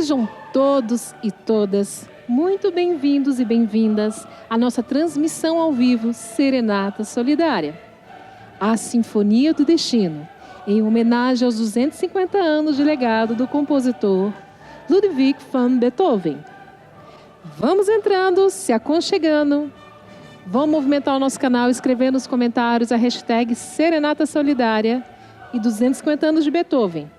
Sejam todos e todas muito bem-vindos e bem-vindas à nossa transmissão ao vivo Serenata Solidária, a Sinfonia do Destino, em homenagem aos 250 anos de legado do compositor Ludwig van Beethoven. Vamos entrando, se aconchegando. Vamos movimentar o nosso canal, escrever nos comentários a hashtag Serenata Solidária e 250 anos de Beethoven.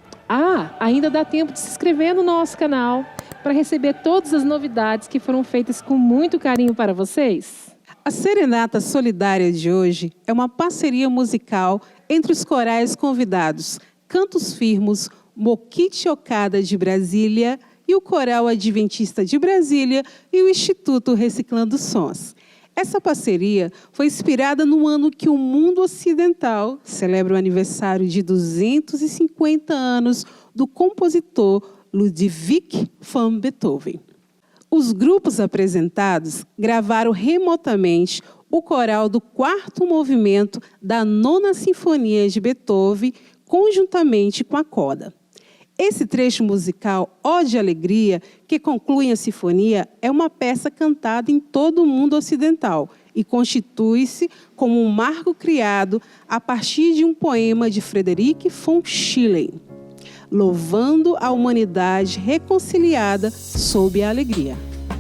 Ainda dá tempo de se inscrever no nosso canal para receber todas as novidades que foram feitas com muito carinho para vocês. A Serenata Solidária de hoje é uma parceria musical entre os corais convidados Cantos Firmos, Mokichi Okada de Brasília e o Coral Adventista de Brasília e o Instituto Reciclando Sons. Essa parceria foi inspirada no ano que o mundo ocidental celebra o aniversário de 250 anos do compositor Ludwig van Beethoven. Os grupos apresentados gravaram remotamente o coral do 4º movimento da 9ª Sinfonia de Beethoven, conjuntamente com a coda. Esse trecho musical, Ode e Alegria, que conclui a sinfonia, é uma peça cantada em todo o mundo ocidental e constitui-se como um marco criado a partir de um poema de Frederic von Schiller, louvando a humanidade reconciliada sob a alegria.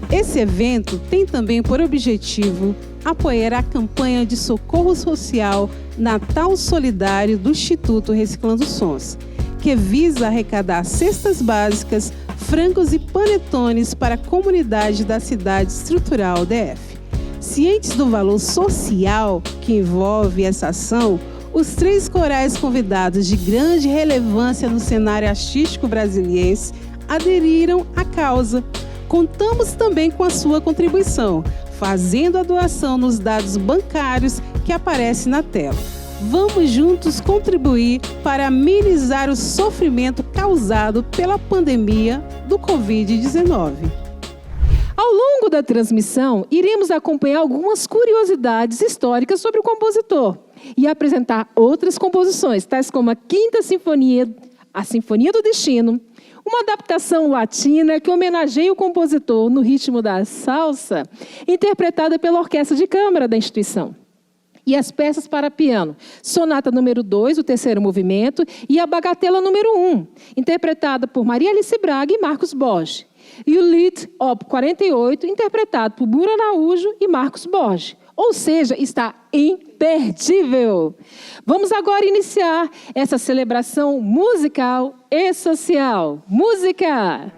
Esse evento tem também por objetivo apoiar a campanha de socorro social Natal Solidário do Instituto Reciclando Sons, que visa arrecadar cestas básicas, frangos e panetones para a comunidade da cidade estrutural DF. Cientes do valor social que envolve essa ação, os 3 corais convidados de grande relevância no cenário artístico brasiliense aderiram à causa. Contamos também com a sua contribuição, fazendo a doação nos dados bancários que aparecem na tela. Vamos juntos contribuir para amenizar o sofrimento causado pela pandemia do Covid-19. Ao longo da transmissão, iremos acompanhar algumas curiosidades históricas sobre o compositor e apresentar outras composições, tais como a 5ª Sinfonia, a Sinfonia do Destino, uma adaptação latina que homenageia o compositor no ritmo da salsa, interpretada pela Orquestra de Câmara da instituição. E as peças para piano, Sonata número 2, o 3º movimento, e a Bagatela número 1, interpretada por Maria Alice Braga e Marcos Borges. E o Lied Op. 48, interpretado por Bura Araújo e Marcos Borges. Ou seja, está imperdível. Vamos agora iniciar essa celebração musical e social. Música!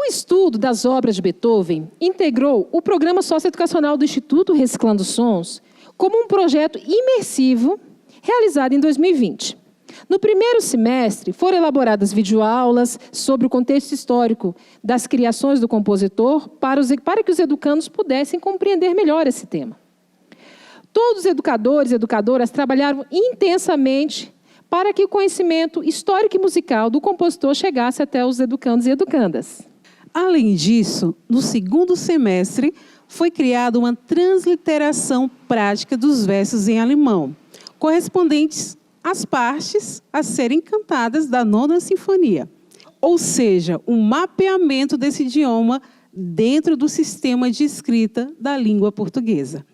O estudo das obras de Beethoven integrou o programa socioeducacional do Instituto Reciclando Sons como um projeto imersivo realizado em 2020. No primeiro semestre, foram elaboradas videoaulas sobre o contexto histórico das criações do compositor para que os educandos pudessem compreender melhor esse tema. Todos os educadores e educadoras trabalharam intensamente para que o conhecimento histórico e musical do compositor chegasse até os educandos e educandas. Além disso, no segundo semestre, foi criada uma transliteração prática dos versos em alemão, correspondentes às partes a serem cantadas da Nona Sinfonia, ou seja, um mapeamento desse idioma dentro do sistema de escrita da língua portuguesa.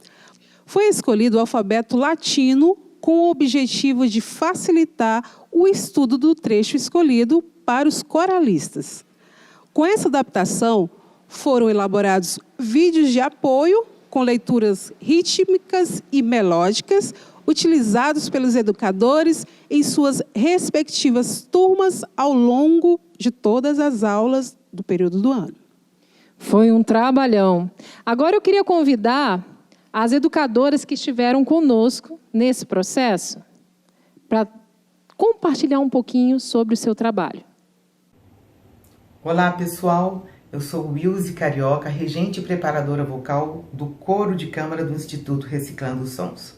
Foi escolhido o alfabeto latino com o objetivo de facilitar o estudo do trecho escolhido para os coralistas. Com essa adaptação, foram elaborados vídeos de apoio com leituras rítmicas e melódicas, utilizados pelos educadores em suas respectivas turmas ao longo de todas as aulas do período do ano. Foi um trabalhão. Agora eu queria convidar as educadoras que estiveram conosco nesse processo para compartilhar um pouquinho sobre o seu trabalho. Olá, pessoal. Eu sou Wilze Carioca, regente e preparadora vocal do Coro de Câmara do Instituto Reciclando Sons.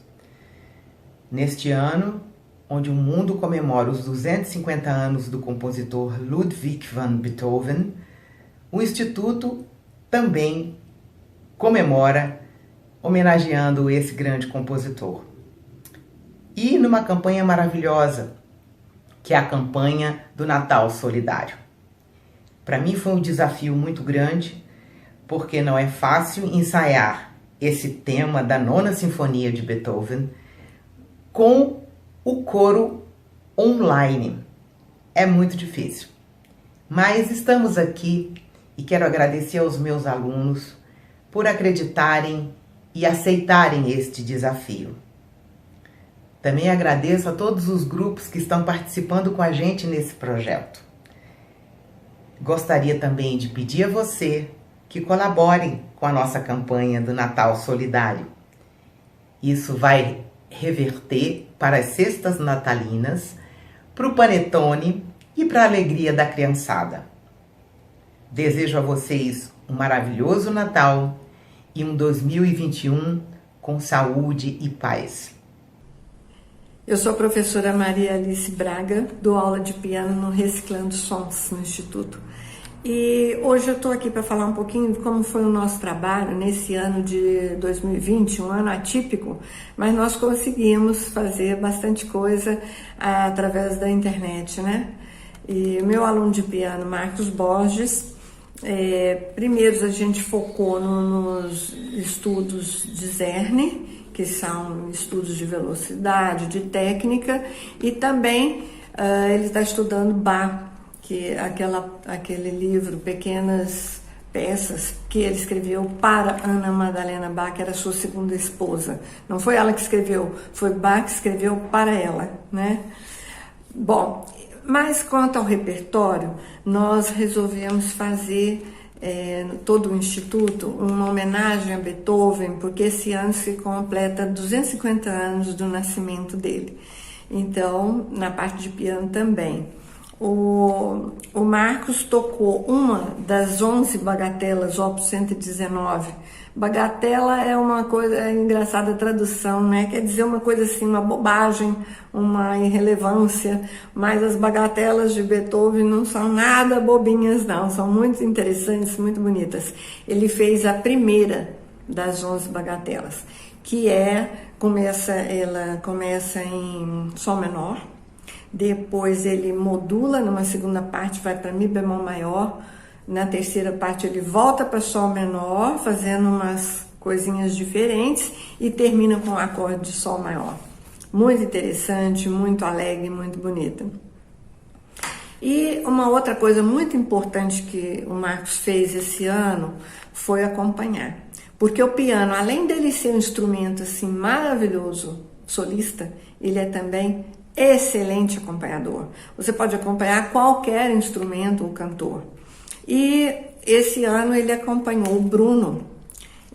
Neste ano, onde o mundo comemora os 250 anos do compositor Ludwig van Beethoven, o Instituto também comemora, homenageando esse grande compositor. E numa campanha maravilhosa, que é a campanha do Natal Solidário. Para mim foi um desafio muito grande, porque não é fácil ensaiar esse tema da Nona Sinfonia de Beethoven com o coro online. É muito difícil. Mas estamos aqui e quero agradecer aos meus alunos por acreditarem e aceitarem este desafio. Também agradeço a todos os grupos que estão participando com a gente nesse projeto. Gostaria também de pedir a você que colaborem com a nossa campanha do Natal Solidário. Isso vai reverter para as cestas natalinas, para o panetone e para a alegria da criançada. Desejo a vocês um maravilhoso Natal e um 2021 com saúde e paz. Eu sou a professora Maria Alice Braga, dou aula de piano no Reciclando Sons, no Instituto. E hoje eu estou aqui para falar um pouquinho de como foi o nosso trabalho nesse ano de 2020, um ano atípico, mas nós conseguimos fazer bastante coisa através da internet, né? E meu aluno de piano, Marcos Borges, primeiro a gente focou nos estudos de Czerny, que são estudos de velocidade, de técnica, e também ele está estudando Bach, que aquele livro, Pequenas Peças, que ele escreveu para Ana Madalena Bach, que era sua segunda esposa. Não foi ela que escreveu, foi Bach que escreveu para ela, né? Bom, mas quanto ao repertório, nós resolvemos fazer todo o Instituto uma homenagem a Beethoven, porque esse ano se completa 250 anos do nascimento dele. Então, na parte de piano também. O Marcos tocou uma das 11 bagatelas, Opus 119. Bagatela é uma coisa engraçada, a tradução, né? Quer dizer uma coisa assim, uma bobagem, uma irrelevância, mas as bagatelas de Beethoven não são nada bobinhas, não, são muito interessantes, muito bonitas. Ele fez a primeira das 11 bagatelas, que ela começa em Sol menor, depois ele modula numa segunda parte, vai para Mi bemol maior, na terceira parte ele volta para Sol menor, fazendo umas coisinhas diferentes e termina com um acorde de Sol maior. Muito interessante, muito alegre, muito bonita. E uma outra coisa muito importante que o Marcos fez esse ano foi acompanhar. Porque o piano, além dele ser um instrumento assim maravilhoso, solista, ele é também excelente acompanhador. Você pode acompanhar qualquer instrumento ou cantor. E esse ano ele acompanhou o Bruno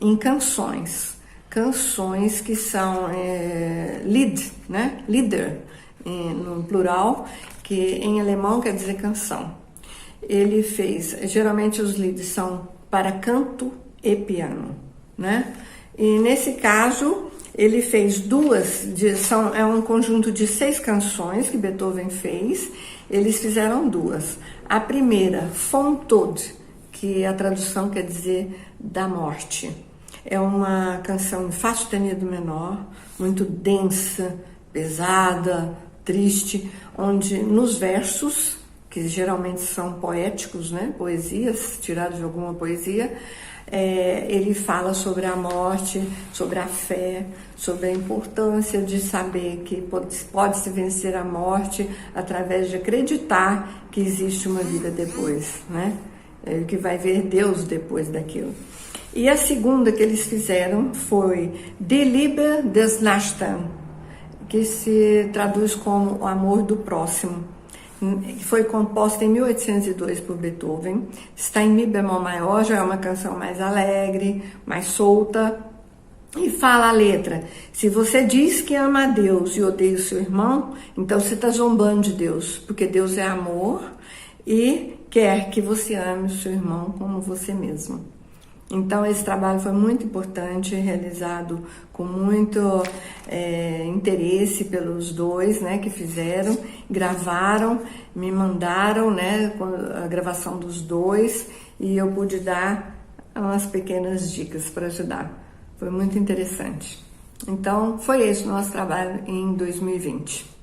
em canções que são Lied, né? Lieder, no plural, que em alemão quer dizer canção. Ele fez, geralmente os Lieds são para canto e piano, né? E nesse caso ele fez é um conjunto de 6 canções que Beethoven fez. Eles fizeram 2. A primeira, Vom Tod, que a tradução quer dizer da morte. É uma canção em Fá sustenido menor, muito densa, pesada, triste, onde nos versos, que geralmente são poéticos, né? Poesias, tirados de alguma poesia, ele fala sobre a morte, sobre a fé, sobre a importância de saber que pode-se vencer a morte através de acreditar que existe uma vida depois, né? Que vai ver Deus depois daquilo. E a segunda que eles fizeram foi Die Liebe des Nächsten, que se traduz como o amor do próximo. Foi composta em 1802 por Beethoven, está em Mi bemol maior, já é uma canção mais alegre, mais solta, e fala a letra: se você diz que ama a Deus e odeia o seu irmão, então você está zombando de Deus, porque Deus é amor e quer que você ame o seu irmão como você mesmo. Então esse trabalho foi muito importante, realizado com muito interesse pelos dois, né, que fizeram, gravaram, me mandaram, né, a gravação dos dois, e eu pude dar umas pequenas dicas para ajudar. Foi muito interessante. Então foi esse o nosso trabalho em 2020.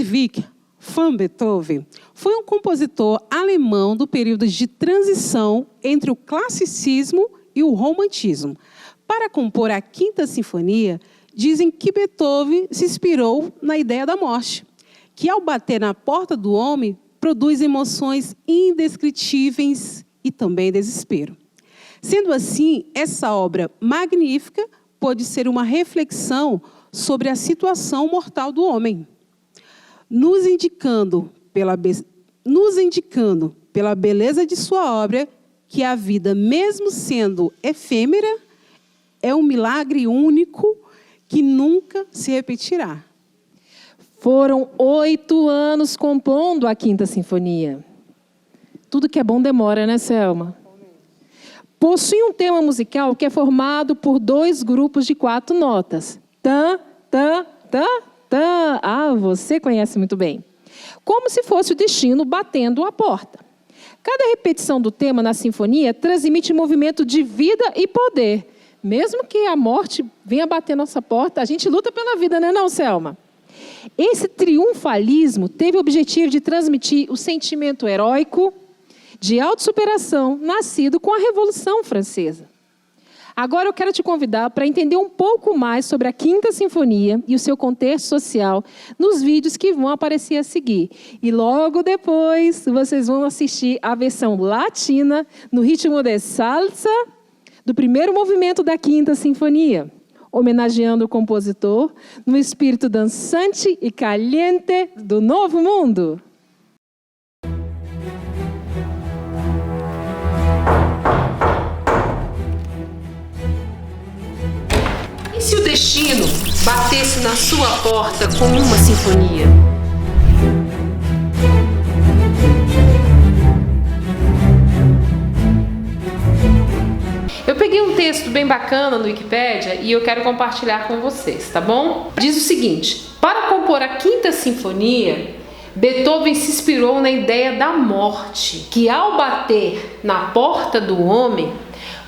Ludwig van Beethoven foi um compositor alemão do período de transição entre o classicismo e o romantismo. Para compor a Quinta Sinfonia, dizem que Beethoven se inspirou na ideia da morte, que ao bater na porta do homem, produz emoções indescritíveis e também desespero. Sendo assim, essa obra magnífica pode ser uma reflexão sobre a situação mortal do homem, nos indicando pela beleza de sua obra que a vida, mesmo sendo efêmera, é um milagre único que nunca se repetirá. Foram 8 anos compondo a Quinta Sinfonia. Tudo que é bom demora, né, Selma? Possui um tema musical que é formado por 2 grupos de 4 notas. Tan, tan, tan, tan. Ah, você conhece muito bem. Como se fosse o destino batendo a porta. Cada repetição do tema na sinfonia transmite movimento de vida e poder. Mesmo que a morte venha bater nossa porta, a gente luta pela vida, né, não, Selma? Esse triunfalismo teve o objetivo de transmitir o sentimento heróico de autossuperação nascido com a Revolução Francesa. Agora eu quero te convidar para entender um pouco mais sobre a Quinta Sinfonia e o seu contexto social nos vídeos que vão aparecer a seguir. E logo depois vocês vão assistir a versão latina no ritmo de salsa do primeiro movimento da Quinta Sinfonia, homenageando o compositor no espírito dançante e caliente do Novo Mundo. E se o destino batesse na sua porta com uma sinfonia? Eu peguei um texto bem bacana no Wikipédia e eu quero compartilhar com vocês, tá bom? Diz o seguinte: para compor a Quinta Sinfonia, Beethoven se inspirou na ideia da morte, que ao bater na porta do homem,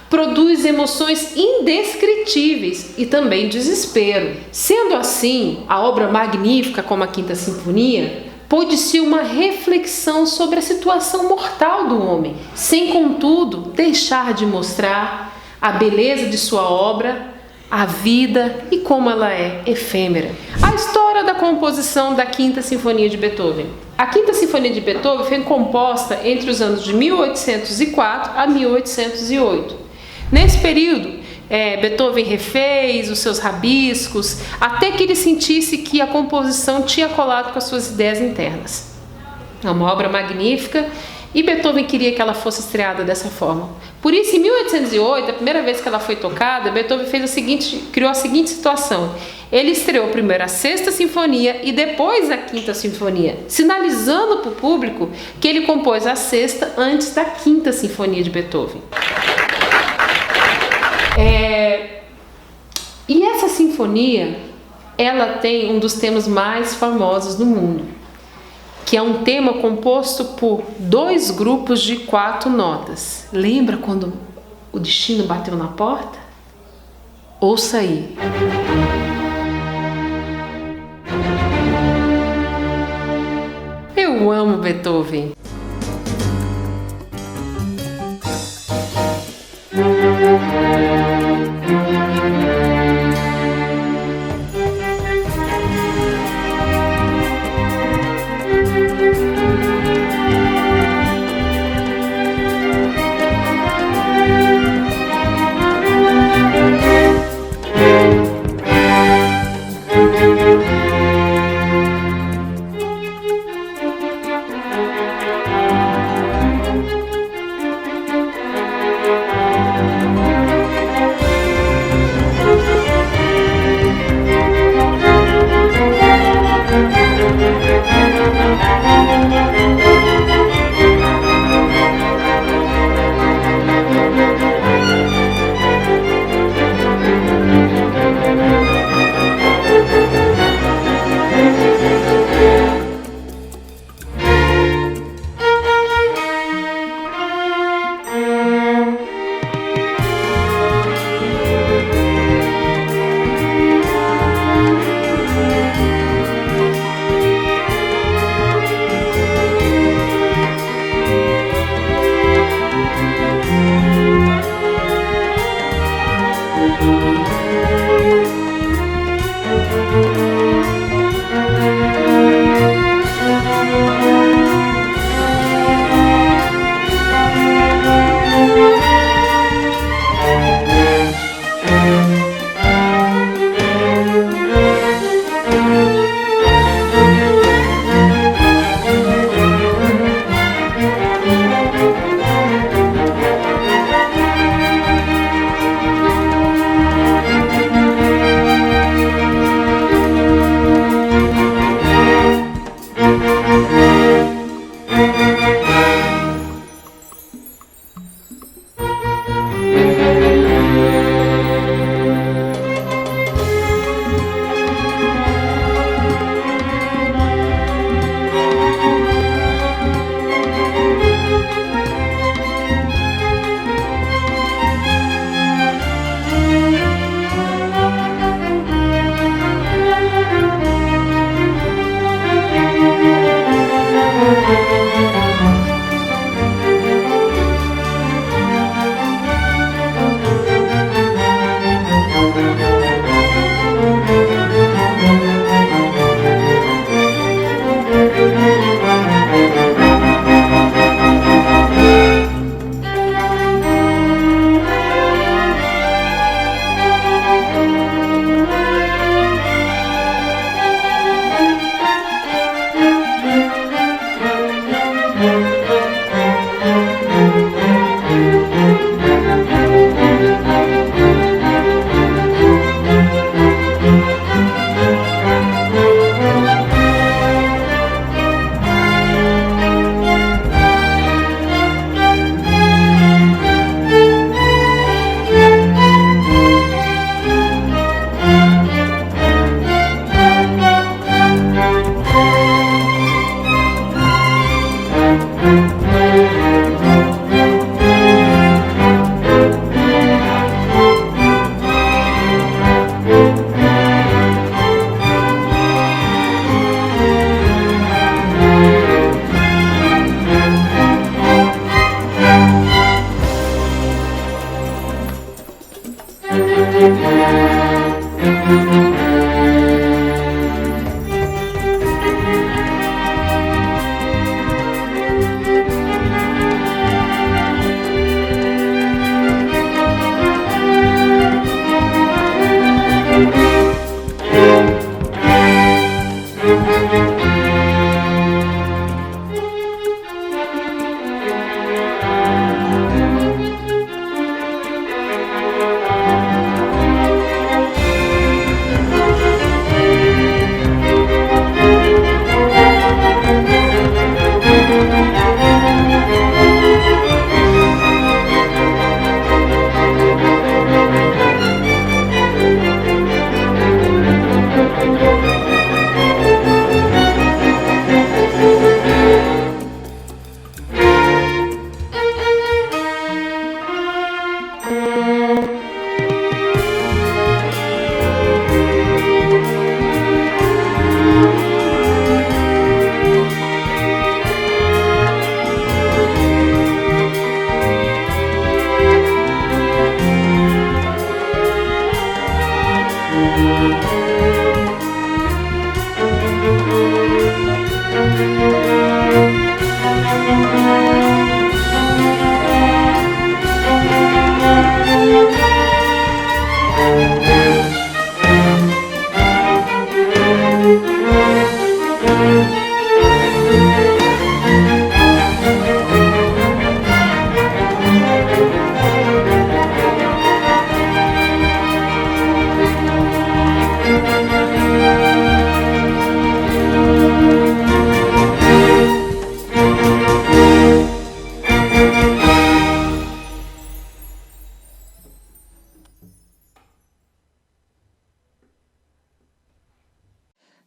produz emoções indescritíveis e também desespero. Sendo assim, a obra magnífica como a Quinta Sinfonia pôde ser uma reflexão sobre a situação mortal do homem, sem, contudo, deixar de mostrar a beleza de sua obra, a vida e como ela é efêmera. A história da composição da Quinta Sinfonia de Beethoven. A Quinta Sinfonia de Beethoven foi composta entre os anos de 1804 a 1808. Nesse período, Beethoven refez os seus rabiscos, até que ele sentisse que a composição tinha colado com as suas ideias internas. É uma obra magnífica e Beethoven queria que ela fosse estreada dessa forma. Por isso, em 1808, a primeira vez que ela foi tocada, Beethoven criou a seguinte situação. Ele estreou primeiro a Sexta Sinfonia e depois a Quinta Sinfonia, sinalizando para o público que ele compôs a Sexta antes da Quinta Sinfonia de Beethoven. E essa sinfonia, ela tem um dos temas mais famosos do mundo, que é um tema composto por 2 grupos de 4 notas. Lembra quando o destino bateu na porta? Ouça aí. Eu amo Beethoven.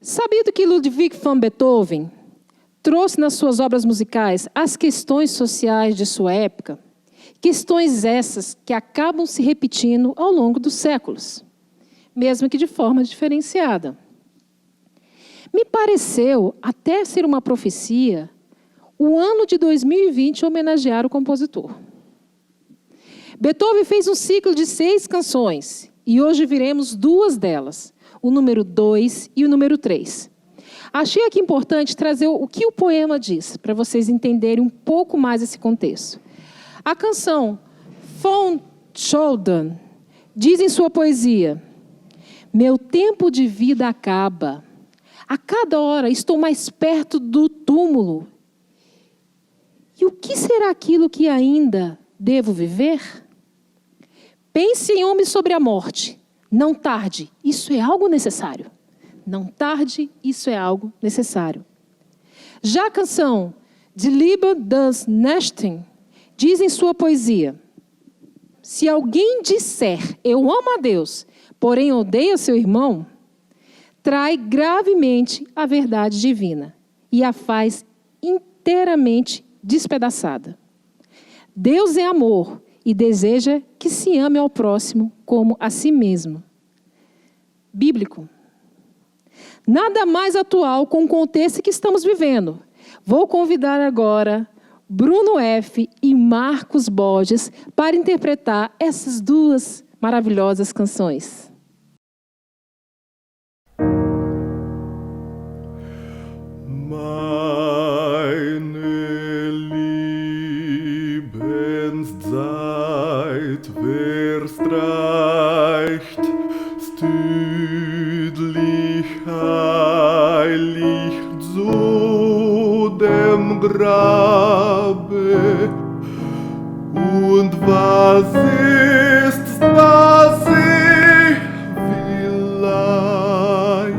Sabido que Ludwig van Beethoven trouxe nas suas obras musicais as questões sociais de sua época, questões essas que acabam se repetindo ao longo dos séculos, mesmo que de forma diferenciada. Me pareceu até ser uma profecia o ano de 2020 homenagear o compositor. Beethoven fez um ciclo de 6 canções e hoje veremos 2 delas, o número 2 e o número 3. Achei aqui importante trazer o que o poema diz, para vocês entenderem um pouco mais esse contexto. A canção Von Schoedern diz em sua poesia: meu tempo de vida acaba. A cada hora estou mais perto do túmulo. E o que será aquilo que ainda devo viver? Pense em homem sobre a morte. Não tarde, isso é algo necessário. Não tarde, isso é algo necessário. Já a canção De Liebe des Nächsten diz em sua poesia: se alguém disser, eu amo a Deus, porém odeia seu irmão, trai gravemente a verdade divina e a faz inteiramente despedaçada. Deus é amor e deseja que se ame ao próximo como a si mesmo. Bíblico. Nada mais atual com o contexto que estamos vivendo. Vou convidar agora Bruno F. e Marcos Borges para interpretar essas 2 maravilhosas canções. Lebenszeit verstreicht, stündlich heilig zu dem Grabe. Und was ist, was ich vielleicht,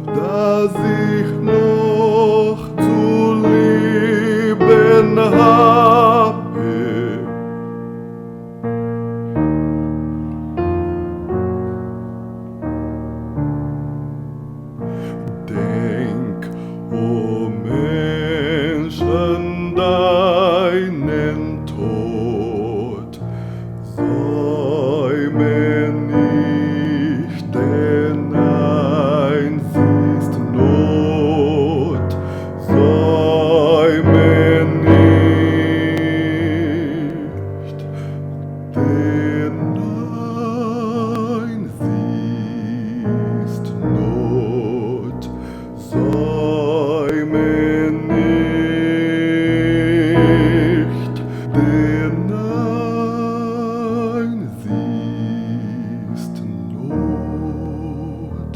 dass ich noch zu leben habe? Denk, o Menschen, deinen Tod, säume nicht, denn eins ist Not, säume nicht, denn eins ist Not, säume nicht, denn eins ist Not.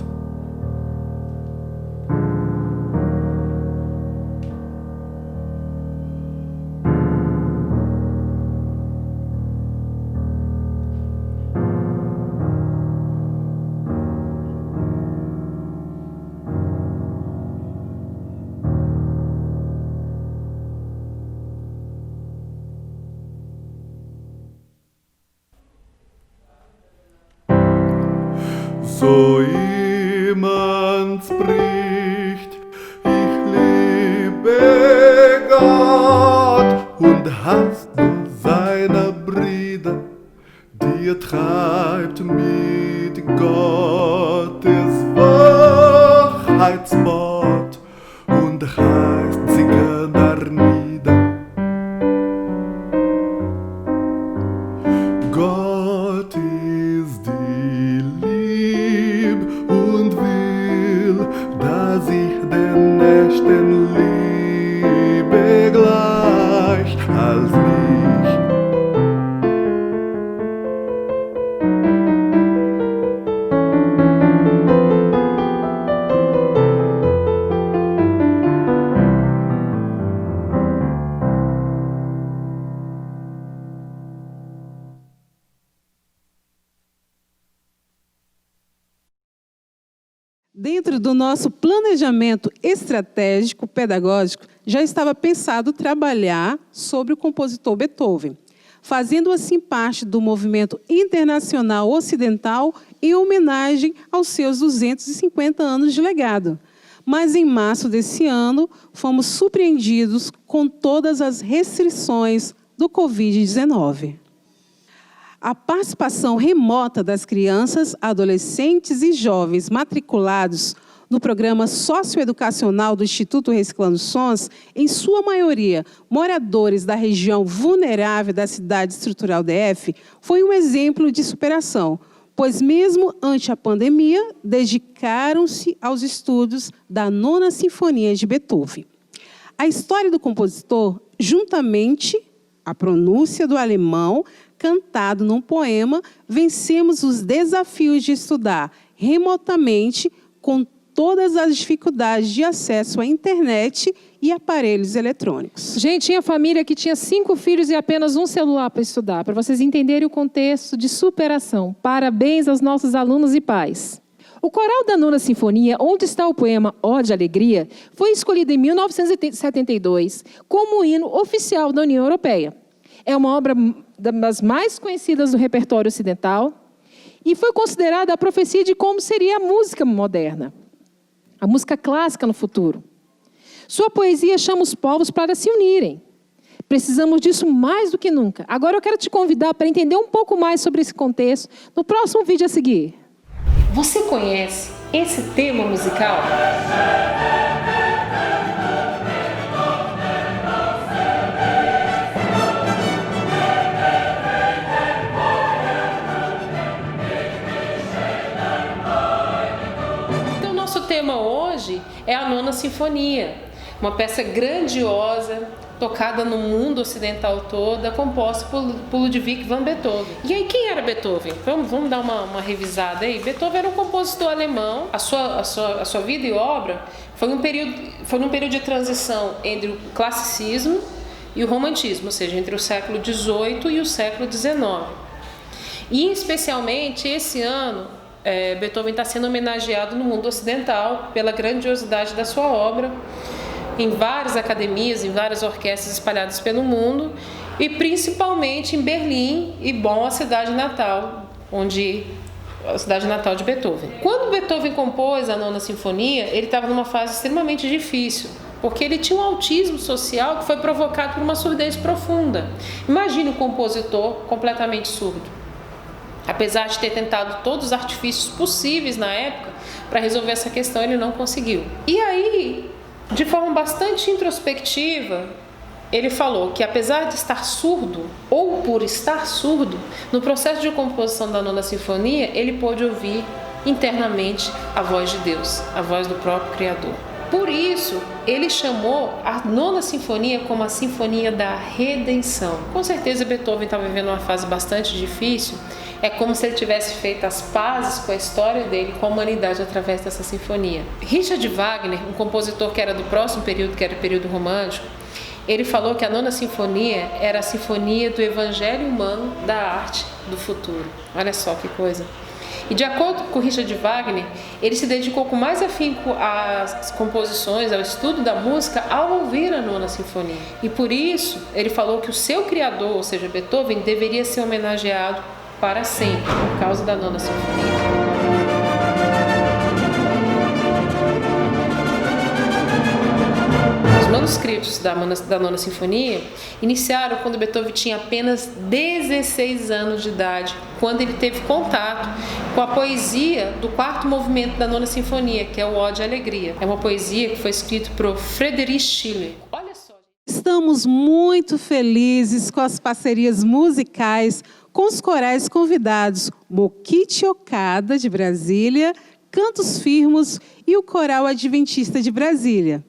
So jemand spricht, ich liebe Gott und hasst nur seine Brüder, die er treibt mit Gottes Wahrheitswort und heißt sie darnieder. Gott ist die Liebe und will, dass ich den Nächsten liebe gleich als mich. Dentro do nosso planejamento estratégico pedagógico, já estava pensado trabalhar sobre o compositor Beethoven. fazendo assim parte do movimento internacional ocidental em homenagem aos seus 250 anos de legado. Mas em março desse ano, fomos surpreendidos com todas as restrições do Covid-19. A participação remota das crianças, adolescentes e jovens matriculados no programa socioeducacional do Instituto Reciclando Sons, em sua maioria moradores da região vulnerável da cidade estrutural DF, foi um exemplo de superação, pois mesmo ante a pandemia, dedicaram-se aos estudos da Nona Sinfonia de Beethoven. A história do compositor, juntamente a pronúncia do alemão, cantado num poema, vencemos os desafios de estudar remotamente com todas as dificuldades de acesso à internet e aparelhos eletrônicos. Gente, tinha família que tinha 5 filhos e apenas um celular para estudar, para vocês entenderem o contexto de superação. Parabéns aos nossos alunos e pais. O coral da Nona Sinfonia, onde está o poema Ode à Alegria, foi escolhido em 1972 como hino oficial da União Europeia. É uma obra das mais conhecidas do repertório ocidental e foi considerada a profecia de como seria a música moderna, a música clássica no futuro. Sua poesia chama os povos para se unirem. Precisamos disso mais do que nunca. Agora eu quero te convidar para entender um pouco mais sobre esse contexto no próximo vídeo a seguir. Você conhece esse tema musical? Então, nosso tema hoje é a Nona Sinfonia, uma peça grandiosa, tocada no mundo ocidental toda, composta por Ludwig van Beethoven. E aí, quem era Beethoven? Vamos dar uma revisada aí. Beethoven era um compositor alemão. A sua vida e obra foi num período de transição entre o classicismo e o romantismo, ou seja, entre o século XVIII e o século XIX. E, especialmente, esse ano, Beethoven está sendo homenageado no mundo ocidental pela grandiosidade da sua obra, em várias academias, em várias orquestras espalhadas pelo mundo, e principalmente em Berlim e Bonn, a cidade natal de Beethoven. Quando Beethoven compôs a Nona Sinfonia, ele estava numa fase extremamente difícil, porque ele tinha um autismo social que foi provocado por uma surdez profunda. Imagine um compositor completamente surdo. Apesar de ter tentado todos os artifícios possíveis na época para resolver essa questão, ele não conseguiu. E aí, de forma bastante introspectiva, ele falou que, apesar de estar surdo, ou por estar surdo, no processo de composição da Nona Sinfonia, ele pôde ouvir internamente a voz de Deus, a voz do próprio Criador. Por isso, ele chamou a Nona Sinfonia como a Sinfonia da Redenção. Com certeza, Beethoven estava vivendo uma fase bastante difícil. É como se ele tivesse feito as pazes com a história dele, com a humanidade, através dessa sinfonia. Richard Wagner, um compositor que era do próximo período, que era o período romântico, ele falou que a Nona Sinfonia era a sinfonia do evangelho humano da arte do futuro. Olha só que coisa. E de acordo com Richard Wagner, ele se dedicou com mais afinco às composições, ao estudo da música, ao ouvir a Nona Sinfonia. E por isso, ele falou que o seu criador, ou seja, Beethoven, deveria ser homenageado para sempre, por causa da Nona Sinfonia. Os manuscritos da Nona Sinfonia iniciaram quando Beethoven tinha apenas 16 anos de idade, quando ele teve contato com a poesia do quarto movimento da Nona Sinfonia, que é o Ode à Alegria. É uma poesia que foi escrita por Friedrich Schiller. Olha só. Estamos muito felizes com as parcerias musicais com os corais convidados Mokichi Okada, de Brasília, Cantos Firmos e o Coral Adventista de Brasília,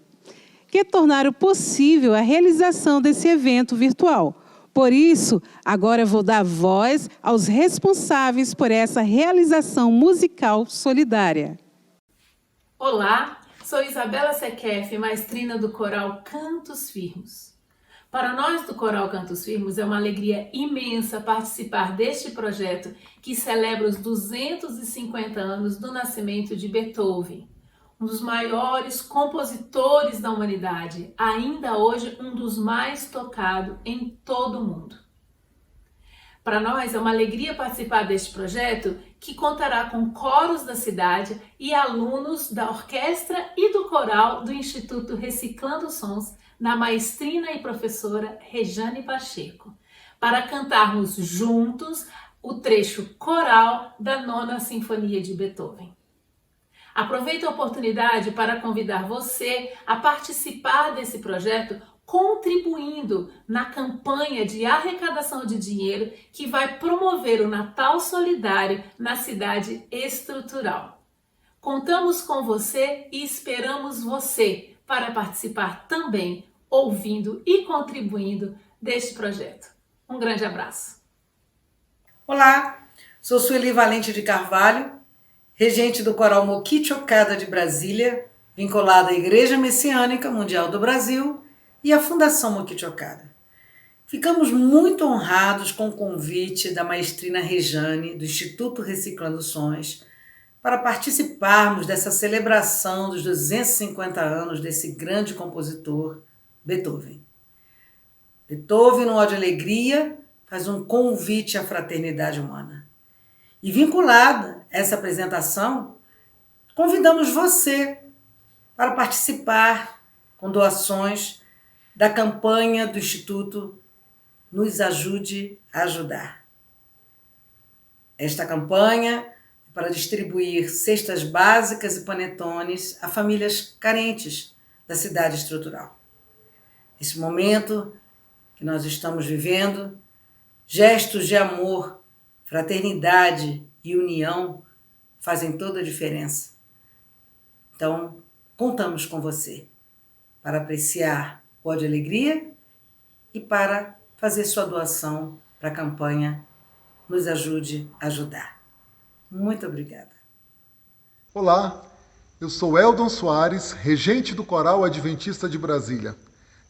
que tornaram possível a realização desse evento virtual. Por isso, agora vou dar voz aos responsáveis por essa realização musical solidária. Olá, sou Isabela Sequef, maestrina do Coral Cantos Firmos. Para nós do Coral Cantos Firmos é uma alegria imensa participar deste projeto que celebra os 250 anos do nascimento de Beethoven, um dos maiores compositores da humanidade, ainda hoje um dos mais tocados em todo o mundo. Para nós é uma alegria participar deste projeto que contará com coros da cidade e alunos da orquestra e do coral do Instituto Reciclando Sons, na maestrina e professora Rejane Pacheco, para cantarmos juntos o trecho coral da Nona Sinfonia de Beethoven. Aproveito a oportunidade para convidar você a participar desse projeto contribuindo na campanha de arrecadação de dinheiro que vai promover o Natal Solidário na cidade estrutural. Contamos com você e esperamos você para participar também, ouvindo e contribuindo deste projeto. Um grande abraço. Olá, sou Sueli Valente de Carvalho, regente do Coral Mokichi Okada de Brasília, vinculada à Igreja Messiânica Mundial do Brasil e à Fundação Mokichi Okada. Ficamos muito honrados com o convite da maestrina Rejane, do Instituto Reciclando Sons, para participarmos dessa celebração dos 250 anos desse grande compositor, Beethoven. Beethoven, no Ode à Alegria, faz um convite à fraternidade humana. E vinculada a essa apresentação, convidamos você para participar com doações da campanha do Instituto Nos Ajude a Ajudar. Esta campanha é para distribuir cestas básicas e panetones a famílias carentes da cidade estrutural. Nesse momento que nós estamos vivendo, gestos de amor, fraternidade e união fazem toda a diferença. Então, contamos com você para apreciar o Ode à Alegria e para fazer sua doação para a campanha Nos Ajude a Ajudar. Muito obrigada. Olá, eu sou Eldon Soares, regente do Coral Adventista de Brasília.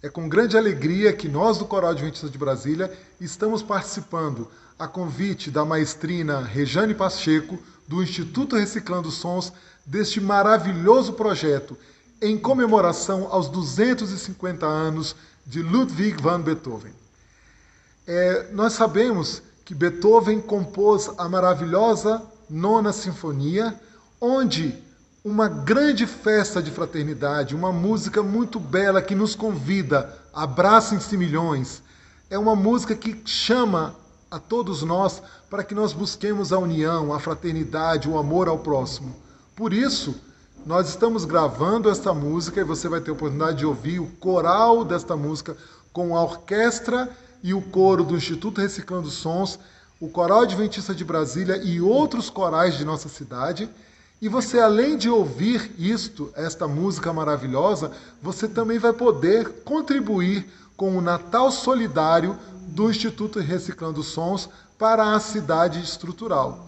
É com grande alegria que nós do Coral Adventista de Brasília estamos participando, a convite da maestrina Rejane Pacheco, do Instituto Reciclando Sons, deste maravilhoso projeto em comemoração aos 250 anos de Ludwig van Beethoven. Nós sabemos que Beethoven compôs a maravilhosa Nona Sinfonia, onde uma grande festa de fraternidade, uma música muito bela que nos convida, abracem-se milhões. É uma música que chama a todos nós para que nós busquemos a união, a fraternidade, o amor ao próximo. Por isso, nós estamos gravando esta música e você vai ter a oportunidade de ouvir o coral desta música com a orquestra e o coro do Instituto Reciclando Sons, o Coral Adventista de Brasília e outros corais de nossa cidade. E você, além de ouvir esta música maravilhosa, você também vai poder contribuir com o Natal Solidário do Instituto Reciclando Sons para a cidade estrutural.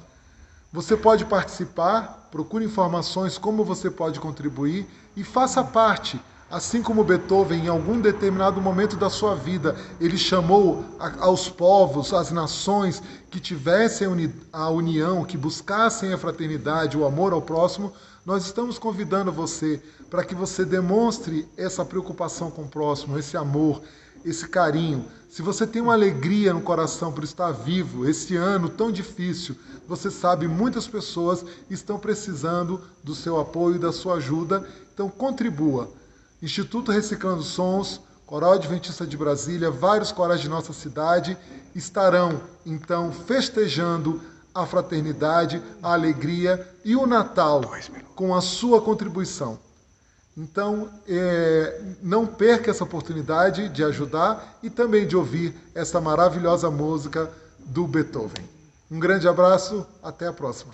Você pode participar, procure informações como você pode contribuir e faça parte. Assim como Beethoven, em algum determinado momento da sua vida, ele chamou aos povos, às nações que tivessem a união, que buscassem a fraternidade, o amor ao próximo, nós estamos convidando você para que você demonstre essa preocupação com o próximo, esse amor, esse carinho. Se você tem uma alegria no coração por estar vivo, esse ano tão difícil, você sabe, muitas pessoas estão precisando do seu apoio e da sua ajuda, então contribua. Instituto Reciclando Sons, Coral Adventista de Brasília, vários corais de nossa cidade estarão, então, festejando a fraternidade, a alegria e o Natal com a sua contribuição. Então, não perca essa oportunidade de ajudar e também de ouvir essa maravilhosa música do Beethoven. Um grande abraço, até a próxima.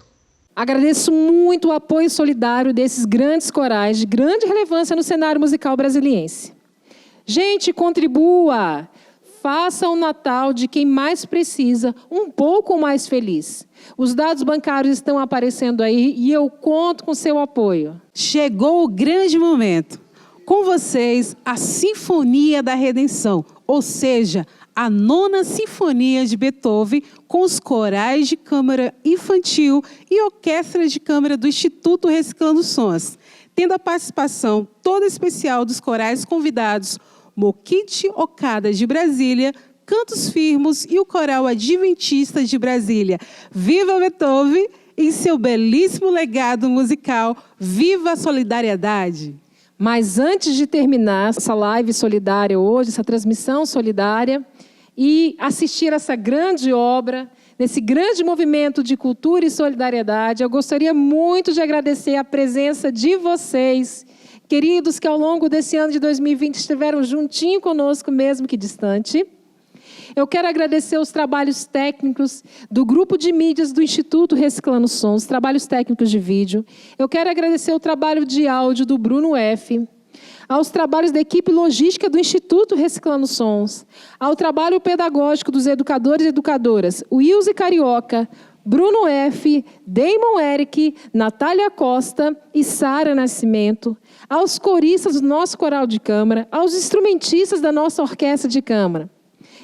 Agradeço muito o apoio solidário desses grandes corais de grande relevância no cenário musical brasiliense. Gente, contribua! Faça o Natal de quem mais precisa um pouco mais feliz. Os dados bancários estão aparecendo aí e eu conto com seu apoio. Chegou o grande momento. Com vocês, a Sinfonia da Redenção, ou seja, a Nona Sinfonia de Beethoven, com os corais de câmara infantil e orquestra de câmara do Instituto Reciclando Sons, tendo a participação toda especial dos corais convidados Mokichi Okada de Brasília, Cantos Firmes e o Coral Adventista de Brasília. Viva Beethoven em seu belíssimo legado musical. Viva a solidariedade! Mas antes de terminar essa live solidária hoje, essa transmissão solidária, e assistir essa grande obra, nesse grande movimento de cultura e solidariedade, eu gostaria muito de agradecer a presença de vocês, queridos que ao longo desse ano de 2020 estiveram juntinho conosco, mesmo que distante. Eu quero agradecer os trabalhos técnicos do grupo de mídias do Instituto Reciclando Sons, trabalhos técnicos de vídeo. Eu quero agradecer o trabalho de áudio do Bruno F., aos trabalhos da equipe logística do Instituto Reciclando Sons, ao trabalho pedagógico dos educadores e educadoras, Wilze Carioca, Bruno F., Damon Eric, Natália Costa e Sara Nascimento, aos coristas do nosso coral de câmara, aos instrumentistas da nossa orquestra de câmara,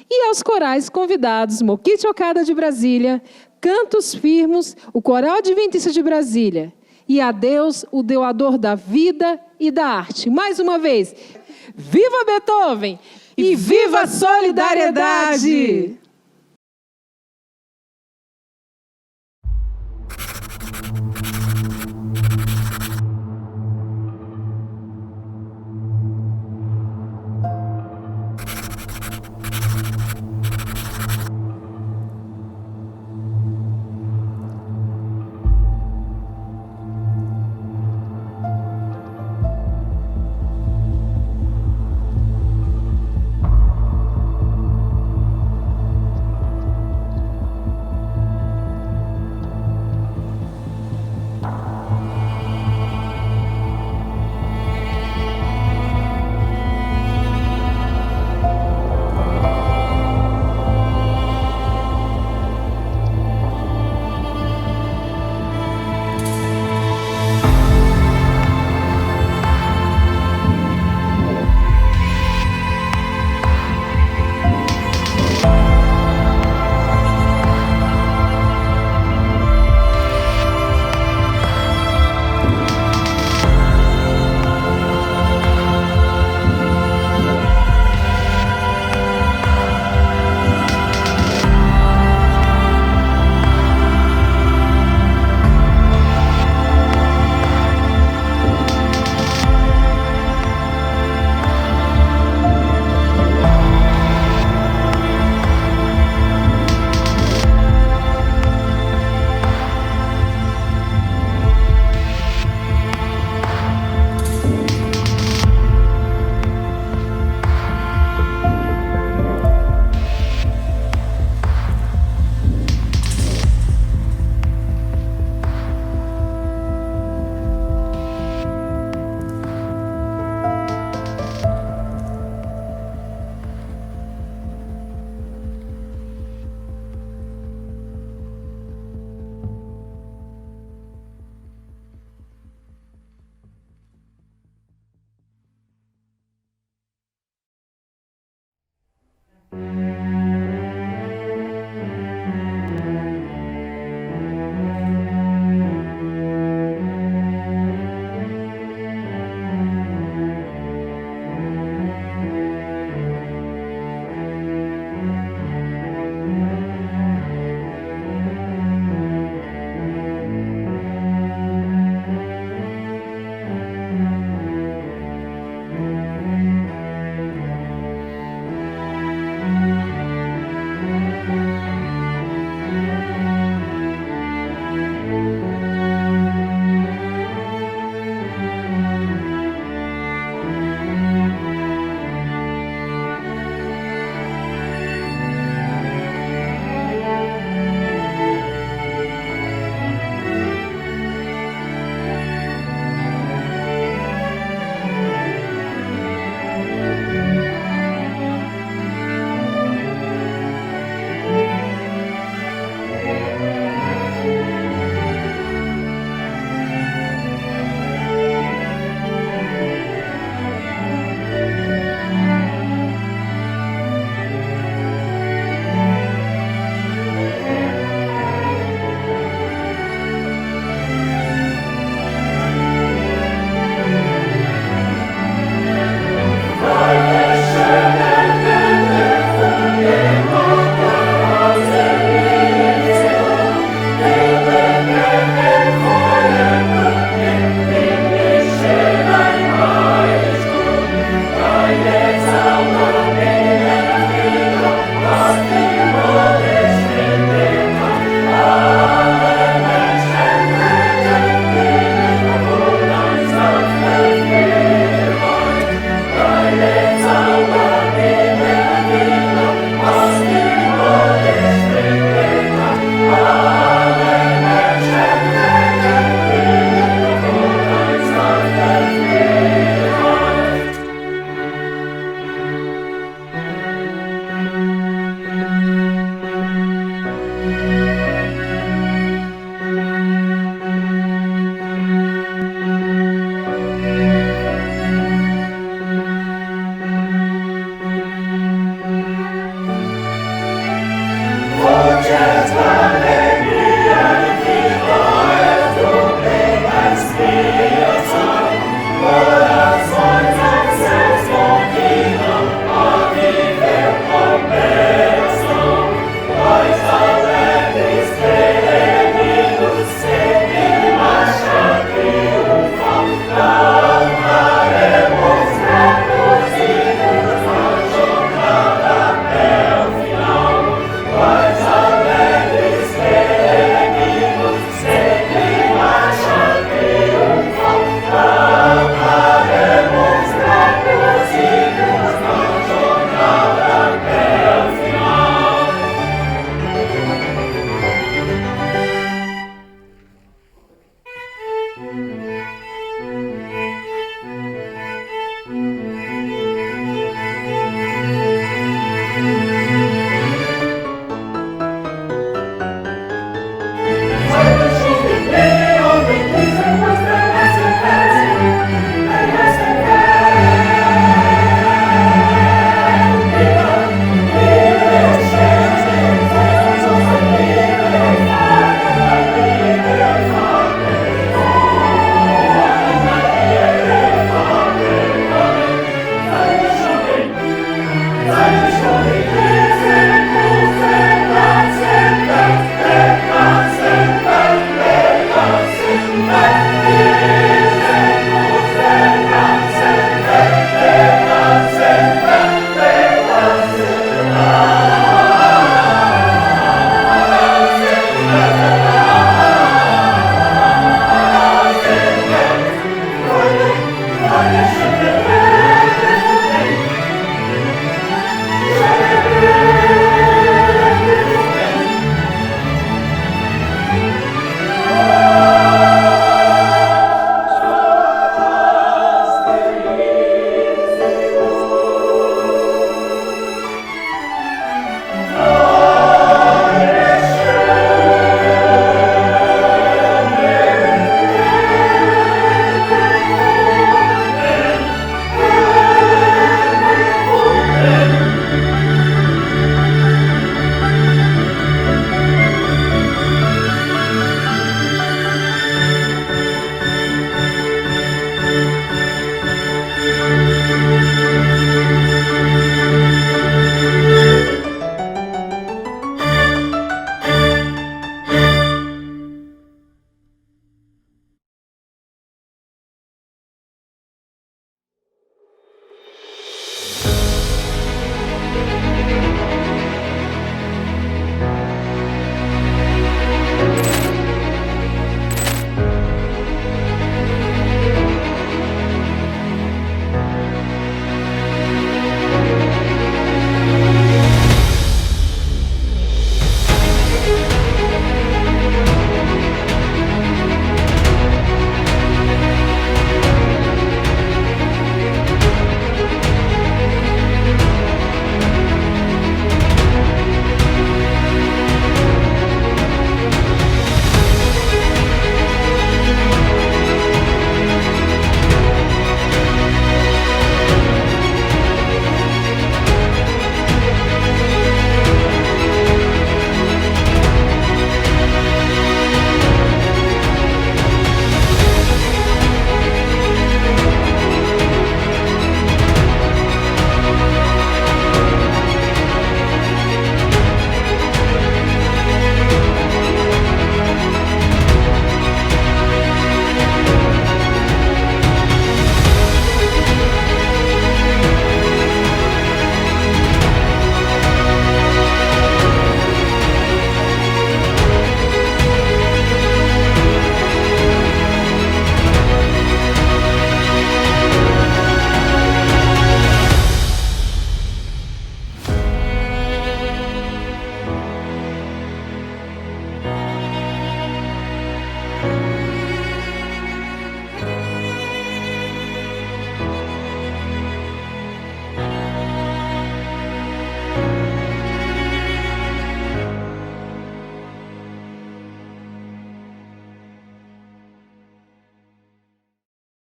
e aos corais convidados, Mokichi Okada de Brasília, Cantos Firmes, o Coral Adventista de Brasília, e a Deus, o doador da vida e da arte. Mais uma vez, viva Beethoven e viva a solidariedade!